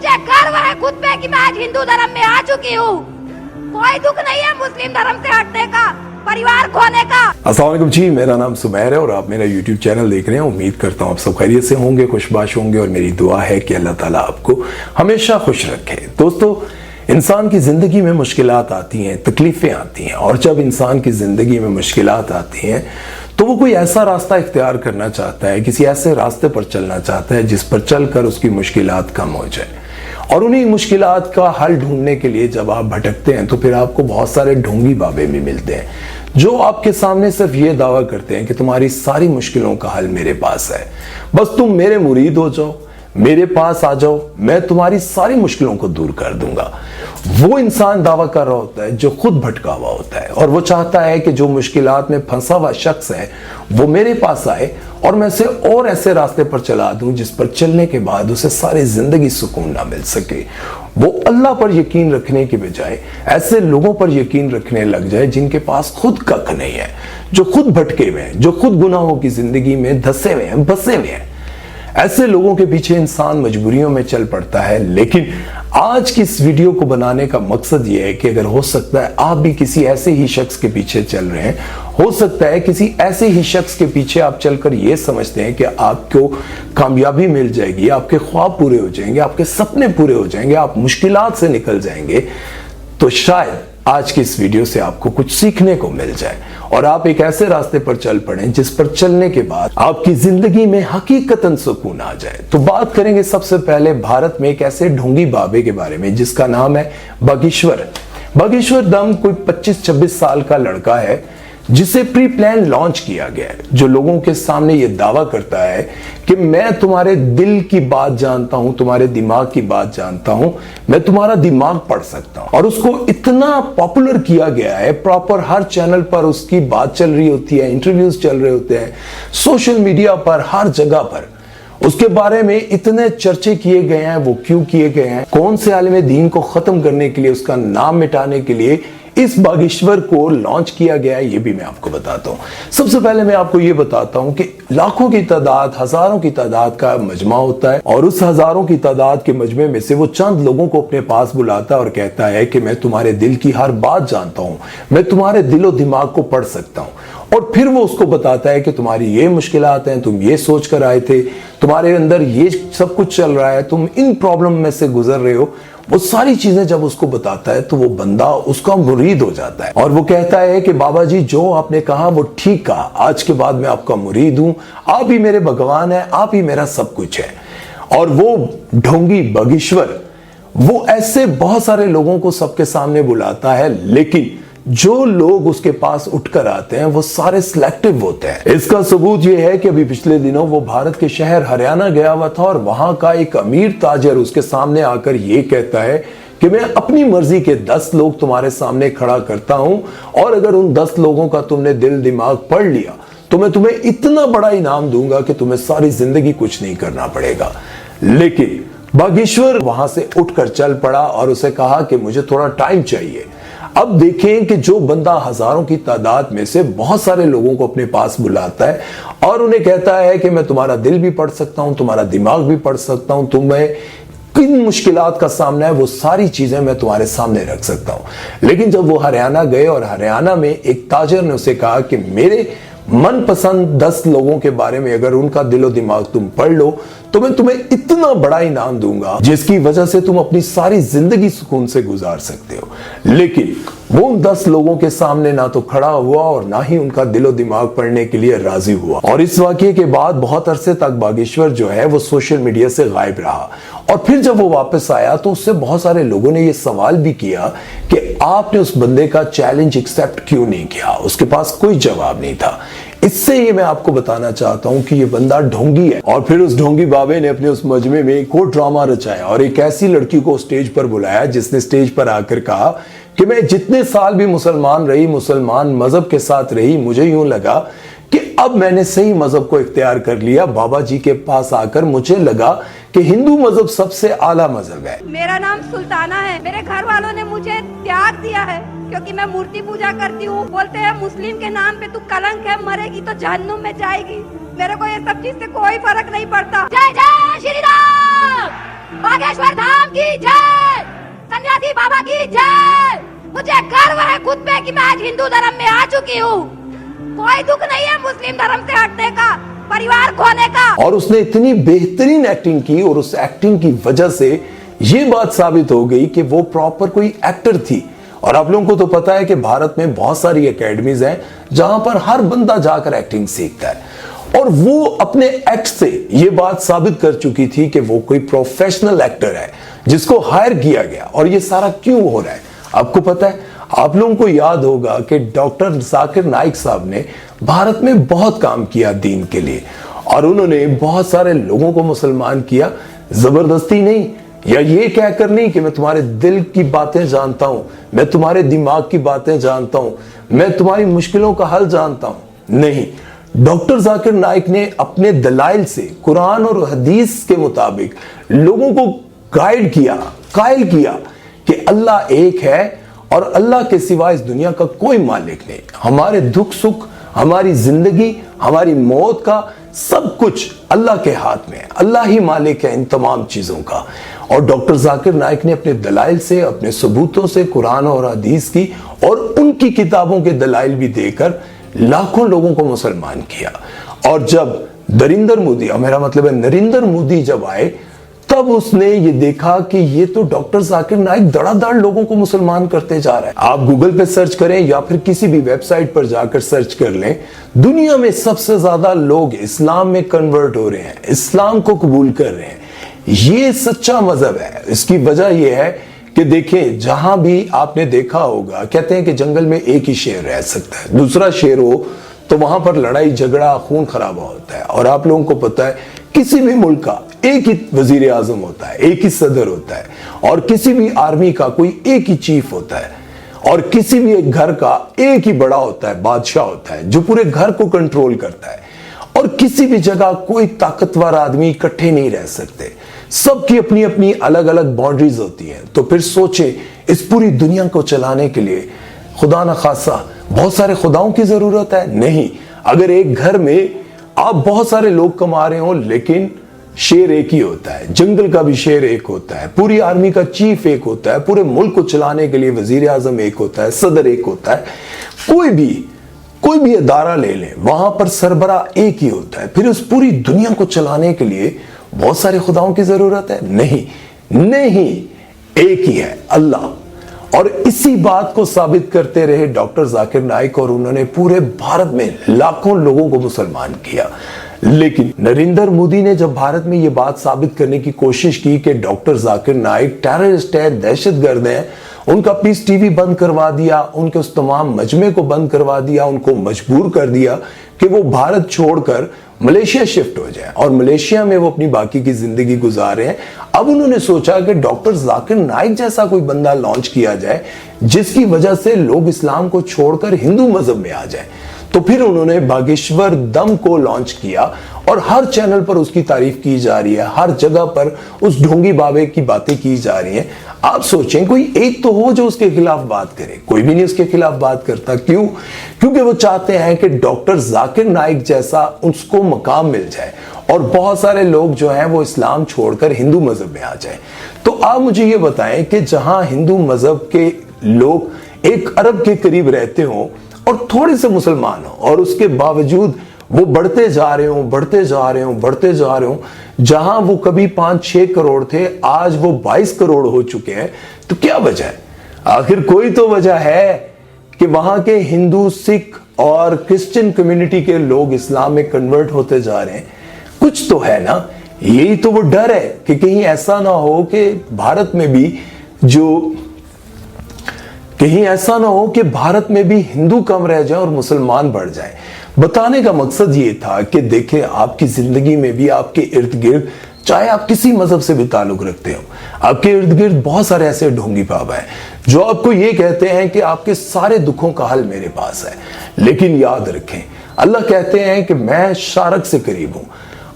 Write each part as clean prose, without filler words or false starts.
मुझे गर्व है खुद पे कि मैं आज हिंदू धर्म में आ चुकी हूँ। कोई दुख नहीं है मुस्लिम धर्म से हटने का, परिवार खोने का। अस्सलाम वालेकुम जी, मेरा नाम सुमैर है और आप मेरा YouTube चैनल देख रहे हैं। उम्मीद करता हूँ आप सब खैरियत से होंगे, खुशबाश होंगे और मेरी दुआ है कि अल्लाह ताला आपको हमेशा खुश रखे। दोस्तों, इंसान की जिंदगी में मुश्किलात आती हैं, तकलीफें आती हैं, और जब इंसान की जिंदगी में मुश्किलात आती हैं तो वो कोई ऐसा रास्ता इख्तियार करना चाहता है, किसी ऐसे रास्ते पर चलना चाहता है जिस पर चलकर उसकी मुश्किलात कम हो जाए। और उन्हीं मुश्किलात का हल ढूंढने के लिए जब आप भटकते हैं तो फिर आपको बहुत सारे ढोंगी बाबे भी मिलते हैं जो आपके सामने सिर्फ ये दावा करते हैं कि तुम्हारी सारी मुश्किलों का हल मेरे पास है, बस तुम मेरे मुरीद हो जाओ, मेरे पास आ जाओ, मैं तुम्हारी सारी मुश्किलों को दूर कर दूंगा। वो इंसान दावा कर रहा होता है जो खुद भटका हुआ होता है और वो चाहता है कि जो मुश्किलात में फंसा हुआ शख्स है वो मेरे पास आए और मैं उसे और ऐसे रास्ते पर चला दूं जिस पर चलने के बाद उसे सारी जिंदगी सुकून ना मिल सके। वो अल्लाह पर यकीन रखने के बजाय ऐसे लोगों पर यकीन रखने लग जाए जिनके पास खुद कख नहीं है, जो खुद भटके हुए हैं, जो खुद गुनाहों की जिंदगी में धंसे हुए हैं, बसे हुए हैं। ऐसे लोगों के पीछे इंसान मजबूरियों में चल पड़ता है। लेकिन आज की इस वीडियो को बनाने का मकसद यह है कि अगर हो सकता है आप भी किसी ऐसे ही शख्स के पीछे चल रहे हैं, हो सकता है किसी ऐसे ही शख्स के पीछे आप चलकर यह समझते हैं कि आपको कामयाबी मिल जाएगी, आपके ख्वाब पूरे हो जाएंगे, आपके सपने पूरे हो जाएंगे, आप मुश्किलात से निकल जाएंगे, तो शायद आज की इस वीडियो से आपको कुछ सीखने को मिल जाए और आप एक ऐसे रास्ते पर चल पड़े जिस पर चलने के बाद आपकी जिंदगी में हकीकतन सुकून आ जाए। तो बात करेंगे सबसे पहले भारत में एक ऐसे ढोंगी बाबे के बारे में जिसका नाम है बागेश्वर। बागेश्वर दम कोई 25-26 साल का लड़का है जिसे प्री प्लान लॉन्च किया गया है, जो लोगों के सामने यह दावा करता है कि मैं तुम्हारे दिल की बात जानता हूं, तुम्हारे दिमाग की बात जानता हूं, मैं तुम्हारा दिमाग पढ़ सकता हूं। और उसको इतना पॉपुलर किया गया है, प्रॉपर हर चैनल पर उसकी बात चल रही होती है, इंटरव्यूज चल रहे होते हैं, सोशल मीडिया पर हर जगह पर उसके बारे में इतने चर्चे किए गए हैं। वो क्यों किए गए हैं, कौन से आलिम दीन को खत्म करने के लिए, उसका नाम मिटाने के लिए इस बागेश्वर को लॉन्च किया गया है, ये भी मैं आपको बताता हूं। सबसे पहले मैं आपको ये बताता हूं कि लाखों की तादाद, हजारों की तादाद का मजमा होता है और उस हजारों की तादाद के मजमे में से वो चंद लोगों को अपने पास बुलाता है और कहता है कि मैं तुम्हारे दिल की हर बात जानता हूं, मैं तुम्हारे दिलो दिमाग को पढ़ सकता हूं। और फिर वो उसको बताता है कि तुम्हारी ये मुश्किलात हैं, तुम ये सोच कर आए थे, तुम्हारे अंदर ये सब कुछ चल रहा है, तुम इन प्रॉब्लम में से गुजर रहे हो। वो सारी चीजें जब उसको बताता है तो वो बंदा उसका मुरीद हो जाता है और वो कहता है कि बाबा जी जो आपने कहा वो ठीक कहा, आज के बाद मैं आपका मुरीद हूं, आप ही मेरे भगवान हैं, आप ही मेरा सब कुछ है। और वो ढोंगी बागेश्वर वो ऐसे बहुत सारे लोगों को सबके सामने बुलाता है, लेकिन जो लोग उसके पास उठकर आते हैं वो सारे सिलेक्टिव होते हैं। इसका सबूत यह है कि अभी पिछले दिनों वो भारत के शहर हरियाणा गया हुआ था और वहां का एक अमीर ताजर उसके सामने आकर यह कहता है कि मैं अपनी मर्जी के 10 लोग तुम्हारे सामने खड़ा करता हूं और अगर उन 10 लोगों का तुमने दिल दिमाग पढ़ लिया तो मैं तुम्हें इतना बड़ा इनाम दूंगा कि तुम्हें सारी जिंदगी कुछ नहीं करना पड़ेगा। लेकिन बागेश्वर वहां से उठकर चल पड़ा और उसे कहा कि मुझे थोड़ा टाइम चाहिए। अब देखें कि जो बंदा हजारों की तादाद में से बहुत सारे लोगों को अपने पास बुलाता है और उन्हें कहता है कि मैं तुम्हारा दिल भी पढ़ सकता हूं, तुम्हारा दिमाग भी पढ़ सकता हूं, तुम्हें किन मुश्किलात का सामना है वो सारी चीजें मैं तुम्हारे सामने रख सकता हूं। लेकिन जब वो हरियाणा गए और हरियाणा में एक ताजर ने उसे कहा कि मेरे मनपसंद 10 लोगों के बारे में अगर उनका दिलो दिमाग तुम पढ़ लो तो मैं तुम्हें इतना बड़ा इनाम दूंगा जिसकी वजह से तुम अपनी सारी जिंदगी सुकून से गुजार सकते हो। लेकिन वो उन 10 लोगों के सामने ना तो खड़ा हुआ और ना ही उनका दिलो दिमाग पढ़ने के लिए राजी हुआ। और इस वाकये के बाद बहुत अरसे तक बागेश्वर जो है वो सोशल मीडिया से गायब रहा। और फिर जब वो वापस आया तो उससे बहुत सारे लोगों ने ये सवाल भी किया कि आपने उस बंदे का चैलेंज एक्सेप्ट क्यों नहीं किया। उसके पास कोई जवाब नहीं था। इससे ये मैं आपको बताना चाहता हूं कि ये बंदा ढोंगी है। और फिर उस ढोंगी बाबे ने अपने उस मजमे में एक और ड्रामा रचाया और एक ऐसी लड़की को स्टेज पर बुलाया जिसने स्टेज पर आकर कहा कि मैं जितने साल भी मुसलमान रही, मुसलमान मजहब के साथ रही, मुझे यूं लगा कि अब मैंने सही मजहब को इख्तियार कर लिया। बाबा जी के पास आकर मुझे लगा कि हिंदू मजहब सबसे आला मजहब है। मेरा नाम सुल्ताना है। मेरे घर वालों ने मुझे त्याग दिया है क्योंकि मैं मूर्ति पूजा करती हूँ। बोलते हैं मुस्लिम के नाम पे तू कलंक है, मरेगी तो जहन्नुम में जाएगी। मेरे को ये सब चीज से कोई फर्क नहीं पड़ता। जय जय श्री राम। बागेश्वर धाम की जय, सन्यासी बाबा की जय। मुझे गर्व है खुद पे कि मैं आज हिंदू धर्म में आ चुकी हूँ। कोई दुख नहीं है मुस्लिम धर्म से हटने का, परिवार खोने का। और उसने इतनी बेहतरीन एक्टिंग की और उस एक्टिंग की वजह से ये बात साबित हो गई कि वो प्रॉपर कोई एक्टर थी। और आप लोगों को तो पता है कि भारत में बहुत सारी एकेडमीज हैं जहां पर हर बंदा जाकर एक्टिंग सीखता है, और वो अपने एक्ट से ये बात साबित कर चुकी थी कि वो कोई प्रोफेशनल एक्टर है जिसको हायर किया गया। और ये सारा क्यों हो रहा है आपको पता है? आप लोगों को याद होगा कि डॉक्टर जाकिर नाइक साहब ने भारत में बहुत काम किया दीन के लिए, और उन्होंने बहुत सारे लोगों को मुसलमान किया, जबरदस्ती नहीं, या ये कहकर नहीं कि मैं तुम्हारे दिल की बातें जानता हूं, मैं तुम्हारे दिमाग की बातें जानता हूं, मैं तुम्हारी मुश्किलों का हल जानता हूं। नहीं, डॉक्टर जाकिर नाइक ने अपने दलाइल से कुरान और हदीस के मुताबिक लोगों को गाइड किया, कायल किया कि अल्लाह एक है और अल्लाह के सिवा इस दुनिया का कोई मालिक नहीं। हमारे दुख सुख, हमारी जिंदगी, हमारी मौत का सब कुछ अल्लाह के हाथ में है। अल्लाह ही मालिक है इन तमाम चीजों का। और डॉक्टर जाकिर नाइक ने अपने दलाइल से, अपने सबूतों से, कुरान और हदीस की और उनकी किताबों के दलाइल भी देकर लाखों लोगों को मुसलमान किया। और जब नरेंद्र मोदी, और मेरा मतलब है नरेंद्र मोदी जब आए, तब उसने ये देखा कि ये तो डॉक्टर जाकिर नाइक धड़ाधड़ लोगों को मुसलमान करते जा रहा है। आप गूगल पे सर्च करें या फिर किसी भी वेबसाइट पर जाकर सर्च कर लें, दुनिया में सबसे ज्यादा लोग इस्लाम में कन्वर्ट हो रहे हैं, इस्लाम को कबूल कर रहे हैं। ये सच्चा मजहब है। इसकी वजह यह है कि देखें, जहां भी आपने देखा होगा, कहते हैं कि जंगल में एक ही शेर रह सकता है, दूसरा शेर हो तो वहां पर लड़ाई झगड़ा खून खराबा होता है। और आप लोगों को पता है किसी भी मुल्क का एक ही वजीर आजम होता है, एक ही सदर होता है, और किसी भी आर्मी का कोई एक ही चीफ होता है, और किसी भी एक घर का एक ही बड़ा होता है, बादशाह होता है जो पूरे घर को कंट्रोल करता है। और किसी भी जगह कोई ताकतवर आदमी इकट्ठे नहीं रह सकते, सबकी अपनी अपनी अलग अलग बाउंड्रीज होती हैं। तो फिर सोचे, इस पूरी दुनिया को चलाने के लिए खुदा न खासा बहुत सारे खुदाओं की जरूरत है? नहीं। अगर एक घर में आप बहुत सारे लोग कमा रहे हो, लेकिन शेर एक ही होता है, जंगल का भी शेर एक होता है, पूरी आर्मी का चीफ एक होता है, पूरे मुल्क को चलाने के लिए वजीर आजम एक होता है, सदर एक होता है, कोई भी अदारा ले लें, वहां पर सरबरा एक ही होता है। फिर उस पूरी दुनिया को चलाने के लिए बहुत सारे खुदाओं की जरूरत है? नहीं, एक ही है, अल्लाह। और इसी बात को साबित करते रहे डॉक्टर जाकिर नाइक, और उन्होंने पूरे भारत में लाखों लोगों को मुसलमान किया। लेकिन नरेंद्र मोदी ने जब भारत में यह बात साबित करने की कोशिश की कि डॉक्टर जाकिर नाइक टेररिस्ट है, दहशतगर्द है, उनका पीस टीवी बंद करवा दिया, उनके उस तमाम मजमे को बंद करवा दिया, उनको मजबूर कर दिया कि वो भारत छोड़कर मलेशिया शिफ्ट हो जाए, और मलेशिया में वो अपनी बाकी की जिंदगी गुजार रहे हैं। अब उन्होंने सोचा कि डॉक्टर जाकिर नाइक जैसा कोई बंदा लॉन्च किया जाए जिसकी वजह से लोग इस्लाम को छोड़कर हिंदू मजहब में आ जाए। तो फिर उन्होंने बागेश्वर दम को लॉन्च किया, और हर चैनल पर उसकी तारीफ की जा रही है, हर जगह पर उस ढोंगी बाबे की बातें की जा रही हैं। आप सोचें, कोई एक तो हो जो उसके खिलाफ बात करे, कोई भी नहीं उसके खिलाफ बात करता। क्यों? क्योंकि वो चाहते हैं कि डॉक्टर जाकिर नाइक जैसा उसको मकाम मिल जाए, और बहुत सारे लोग जो हैं वो इस्लाम छोड़कर हिंदू मजहब में आ जाए। तो आप मुझे ये बताएं कि जहां हिंदू मजहब के लोग 1 अरब के करीब रहते हो और थोड़े से मुसलमान हो, और उसके बावजूद वो बढ़ते जा रहे हो, जहां वो कभी 5-6 करोड़ थे, आज वो 22 करोड़ हो चुके हैं। तो क्या वजह है? आखिर कोई तो वजह है कि वहां के हिंदू, सिख और क्रिश्चियन कम्युनिटी के लोग इस्लाम में कन्वर्ट होते जा रहे हैं। कुछ तो है ना। यही तो वो डर है कि कहीं ऐसा ना हो कि भारत में भी हिंदू कम रह जाए और मुसलमान बढ़ जाए। बताने का मकसद ये था कि देखें, आपकी जिंदगी में भी, आपके इर्द गिर्द, चाहे आप किसी मजहब से भी ताल्लुक रखते हो, आपके इर्द गिर्द बहुत सारे ऐसे ढोंगी बाबा हैं जो आपको ये कहते हैं कि आपके सारे दुखों का हल मेरे पास है। लेकिन याद रखें, अल्लाह कहते हैं कि मैं शारक से करीब हूं।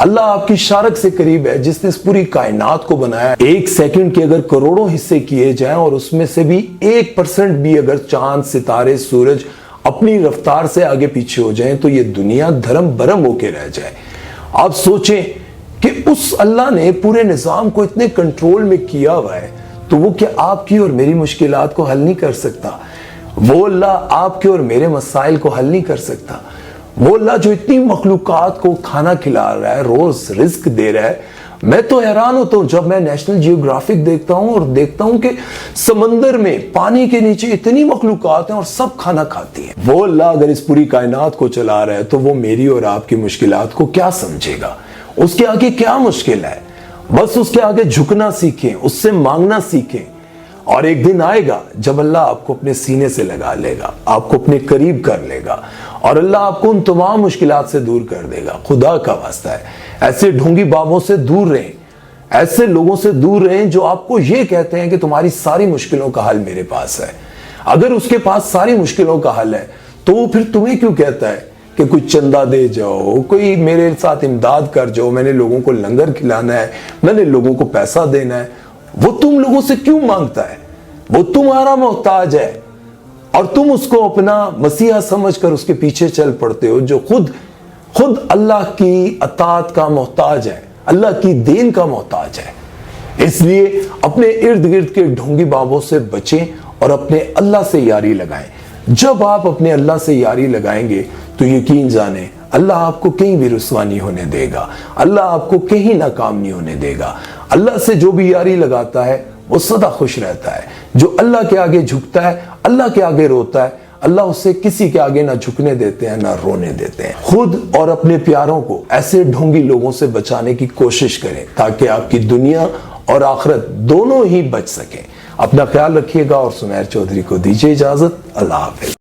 अल्लाह आपकी शारक से करीब है जिसने इस पूरी कायनात को बनाया। 1 सेकंड के अगर करोड़ों हिस्से किए जाएं और उसमें से भी 1% भी अगर चांद, सितारे, सूरज अपनी रफ्तार से आगे पीछे हो जाएं तो ये दुनिया धर्म भरम होके रह जाए। आप सोचें कि उस अल्लाह ने पूरे निजाम को इतने कंट्रोल में किया हुआ है, तो वो क्या आपकी और मेरी मुश्किलात को हल नहीं कर सकता? वो अल्लाह आपके और मेरे मसाइल को हल नहीं कर सकता? वो अल्लाह जो इतनी मखलूकात को खाना खिला रहा है, रोज रिस्क दे रहा है। मैं तो हैरान होता हूं जब मैं नेशनल जियोग्राफिक देखता हूं और देखता हूं कि समंदर में पानी के नीचे इतनी मखलूकात हैं और सब खाना खाती हैं। वो अल्लाह अगर इस पूरी कायनात को चला रहा है तो वो मेरी और आपकी मुश्किलात को क्या समझेगा? उसके आगे क्या मुश्किल है? बस उसके आगे झुकना सीखें, उससे मांगना सीखें, और एक दिन आएगा जब अल्लाह आपको अपने सीने से लगा लेगा, आपको अपने करीब कर लेगा और अल्लाह आपको उन तमाम मुश्किलात से दूर कर देगा। खुदा का वास्ता है, ऐसे ढोंगी बाबों से दूर रहें, ऐसे लोगों से दूर रहें जो आपको ये कहते हैं कि तुम्हारी सारी मुश्किलों का हल मेरे पास है। अगर उसके पास सारी मुश्किलों का हल है तो वो फिर तुम्हें क्यों कहता है कि कोई चंदा दे जाओ, कोई मेरे साथ इमदाद कर जाओ, मैंने लोगों को लंगर खिलाना है, मैंने लोगों को पैसा देना है? वो तुम लोगों से क्यों मांगता है? वो तुम्हारा मोहताज है और तुम उसको अपना मसीहा समझकर उसके पीछे चल पड़ते हो, जो खुद अल्लाह की अतात का मोहताज है, अल्लाह की देन का मोहताज है। इसलिए अपने इर्द गिर्द के ढोंगी बाबों से बचें और अपने अल्लाह से यारी लगाएं। जब आप अपने अल्लाह से यारी लगाएंगे तो यकीन जाने अल्लाह आपको कहीं भी रुसवा नहीं होने देगा, अल्लाह आपको कहीं नाकाम नहीं होने देगा। अल्लाह से जो भी यारी लगाता है वो सदा खुश रहता है। जो अल्लाह के आगे झुकता है, अल्लाह के आगे रोता है, अल्लाह उसे किसी के आगे ना झुकने देते हैं ना रोने देते हैं। खुद और अपने प्यारों को ऐसे ढोंगी लोगों से बचाने की कोशिश करें ताकि आपकी दुनिया और आखिरत दोनों ही बच सकें। अपना ख्याल रखिएगा और सुमैर चौधरी को दीजिए इजाजत। अल्लाह हाफिज।